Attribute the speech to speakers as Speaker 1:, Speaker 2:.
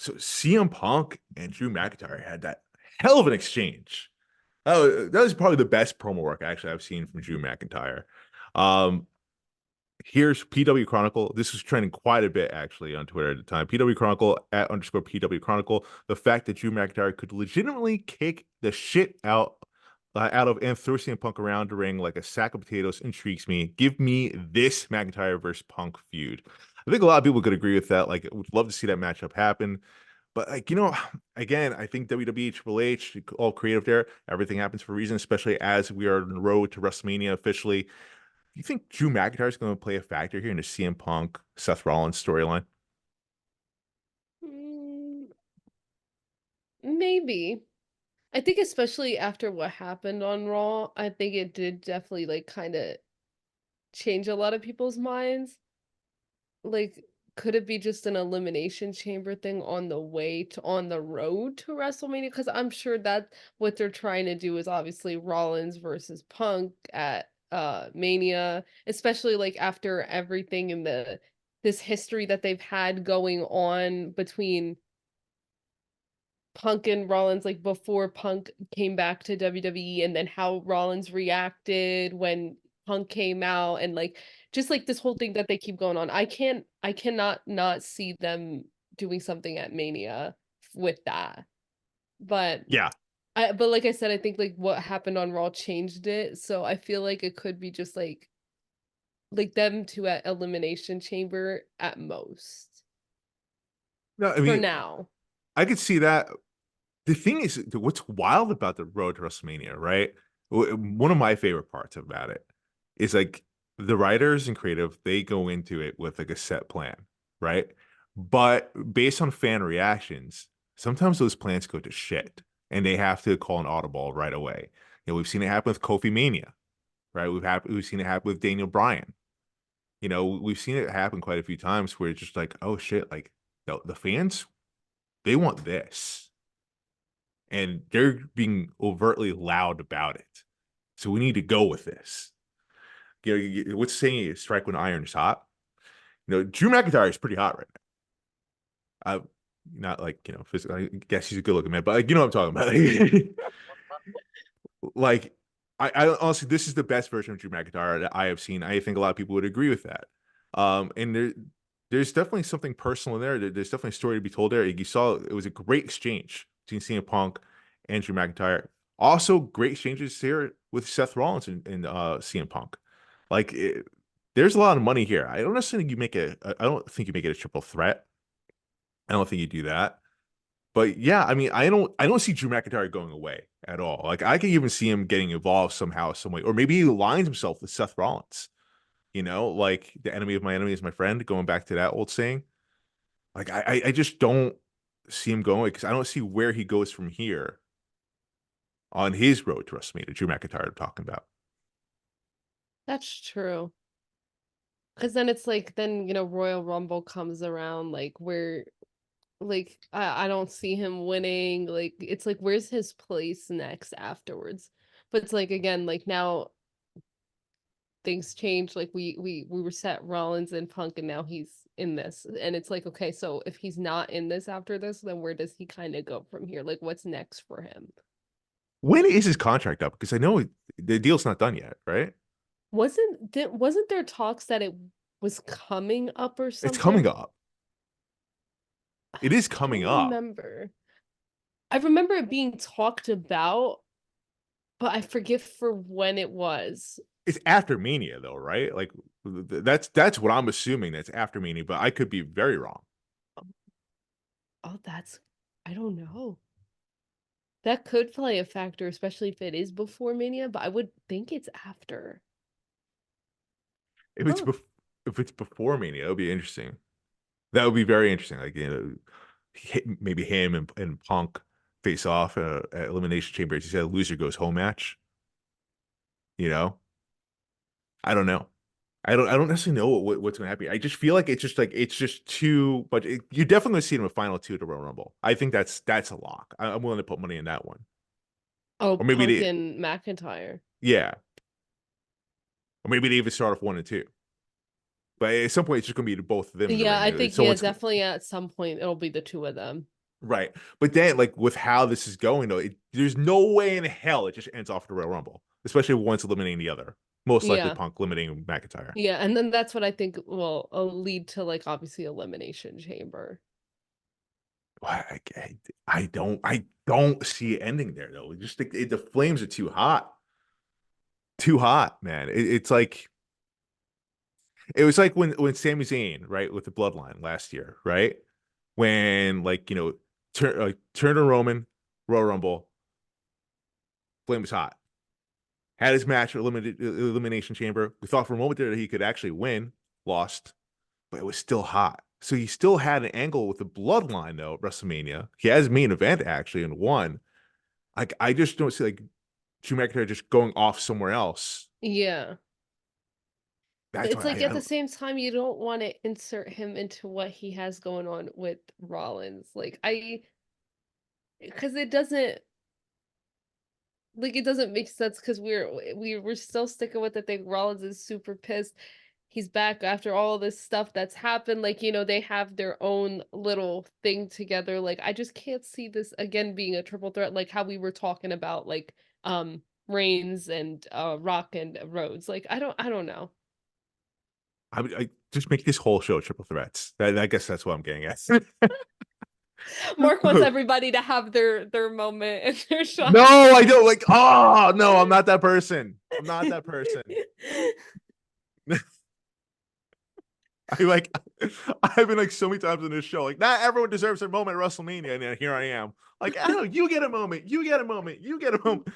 Speaker 1: So CM Punk and Drew McIntyre had that hell of an exchange. Oh, that was probably the best promo work actually I've seen from Drew McIntyre. Um, Here's PW Chronicle. This was trending quite a bit actually on Twitter at the time. PW Chronicle at underscore PW Chronicle. The fact that Drew McIntyre could legitimately kick the shit out of and throw CM Punk around the ring like a sack of potatoes intrigues me. Give me this McIntyre versus Punk feud. I think a lot of people could agree with that. Like, would love to see that matchup happen. But like again, I think WWE, Triple H, all creative there. Everything happens for a reason, especially as we are on the road to WrestleMania officially. Do you think Drew McIntyre is going to play a factor here in the CM Punk Seth Rollins storyline?
Speaker 2: Mm, maybe. I think especially after what happened on Raw, I think it did definitely like kind of change a lot of people's minds. Like, could it be just an elimination chamber thing on the way to on the road to WrestleMania? Because I'm sure that what they're trying to do is obviously Rollins versus Punk at Mania, especially like after everything in the this history that they've had going on between Punk and Rollins, like before Punk came back to WWE, and then how Rollins reacted when Punk came out, and like just like this whole thing that they keep going on. I cannot not see them doing something at Mania with that. But
Speaker 1: Yeah.
Speaker 2: but like I said, I think like what happened on Raw changed it. So I feel like it could be just like them to at Elimination Chamber at most
Speaker 1: No, I
Speaker 2: for
Speaker 1: mean,
Speaker 2: now.
Speaker 1: I could see that. The thing is, what's wild about the road to WrestleMania, right? One of my favorite parts about it is like the writers and creative, they go into it with like a set plan, right? But based on fan reactions, sometimes those plans go to shit and they have to call an audible right away. We've seen it happen with Kofi Mania, right? We've seen it happen with Daniel Bryan. We've seen it happen quite a few times where it's just like, oh shit, like the fans, they want this and they're being overtly loud about it. So we need to go with this. What's saying is strike when iron is hot. Drew McIntyre is pretty hot right now. Not like physically. I guess he's a good looking man, but like you know what I'm talking about. Like I honestly, this is the best version of Drew McIntyre that I have seen. I think a lot of people would agree with that. And there's definitely something personal in there. There's definitely a story to be told there. You saw it was a great exchange between CM Punk and Drew McIntyre. Also, great exchanges here with Seth Rollins and CM Punk. Like, there's a lot of money here. I don't necessarily think you make it. I don't think you make it a triple threat. I don't think you do that. But yeah, I mean, I don't see Drew McIntyre going away at all. Like I could even see him getting involved somehow, some way, or maybe he aligns himself with Seth Rollins. Like the enemy of my enemy is my friend. Going back to that old saying, like I just don't see him going because I don't see where he goes from here on his road to WrestleMania. Drew McIntyre I'm talking about.
Speaker 2: That's true. Because then it's like then Royal Rumble comes around like where like I don't see him winning. Like it's like where's his place next afterwards? But it's like again like now things change. Like we were set Rollins and Punk, and now he's in this, and it's like okay, so if he's not in this after this, then where does he kind of go from here? Like what's next for him?
Speaker 1: When is his contract up? Because I know the deal's not done yet, right?
Speaker 2: Wasn't there talks that it was coming up or
Speaker 1: It's coming
Speaker 2: something?
Speaker 1: up. It is
Speaker 2: I
Speaker 1: coming
Speaker 2: don't
Speaker 1: up.
Speaker 2: remember. I remember it being talked about, but I forget for when it was.
Speaker 1: It's after Mania though, right? Like that's what I'm assuming. That's after Mania, but I could be very wrong.
Speaker 2: Oh, that's I don't know. That could play a factor, especially if it is before Mania, but I would think it's after.
Speaker 1: If it's
Speaker 2: Huh.
Speaker 1: bef- if it's before Mania, it'll be interesting. That would be very interesting. Like maybe him and Punk face off at Elimination Chamber. As you said, loser goes home match. You know, I don't know. I don't necessarily know what's going to happen. I just feel like it's just too. But you're definitely going to see him in final two to Royal Rumble. I think that's a lock. I'm willing to put money in that one.
Speaker 2: Oh,
Speaker 1: Or maybe
Speaker 2: Punk
Speaker 1: they,
Speaker 2: and McIntyre.
Speaker 1: yeah, or maybe they even start off 1 and 2. But at some point, it's just gonna be both of them in the
Speaker 2: Yeah,
Speaker 1: ring.
Speaker 2: I think yeah,
Speaker 1: Someone's
Speaker 2: definitely at some point it'll be the two of them.
Speaker 1: right. But then, like with how this is going, though, there's no way in hell it just ends off the Royal Rumble, especially once eliminating the other. Most likely,
Speaker 2: Yeah.
Speaker 1: Punk limiting McIntyre.
Speaker 2: Yeah, and then that's what I think will lead to like obviously Elimination Chamber.
Speaker 1: I don't see it ending there though. Just the flames are too hot, man. It's like it was like when Sami Zayn, right, with the Bloodline last year, right, when like Turner Roman Royal Rumble, flame was hot. Had his match elimination chamber. We thought for a moment there that he could actually win, lost, but it was still hot. So he still had an angle with the Bloodline though at WrestleMania. He has main event actually and won. Like I just don't see like Drew McIntyre just going off somewhere else.
Speaker 2: Yeah. But
Speaker 1: That's
Speaker 2: it's
Speaker 1: why
Speaker 2: like at the same time you don't want to insert him into what he has going on with Rollins. Like I because it doesn't like it doesn't make sense because we're still sticking with the thing. Rollins is super pissed. He's back after all this stuff that's happened. Like, they have their own little thing together. Like, I just can't see this again being a triple threat, like how we were talking about, like, Reigns and Rock and Rhodes. Like, I don't know.
Speaker 1: I just make this whole show triple threats. I guess that's what I'm getting at.
Speaker 2: Mark wants everybody to have their moment and their shot.
Speaker 1: No, I don't like. Oh no, I'm not that person. I'm not that person. I like. I've been like so many times in this show. Like, not everyone deserves their moment at WrestleMania, and then here I am. Like, I don't know. You get a moment. You get a moment. You get a moment.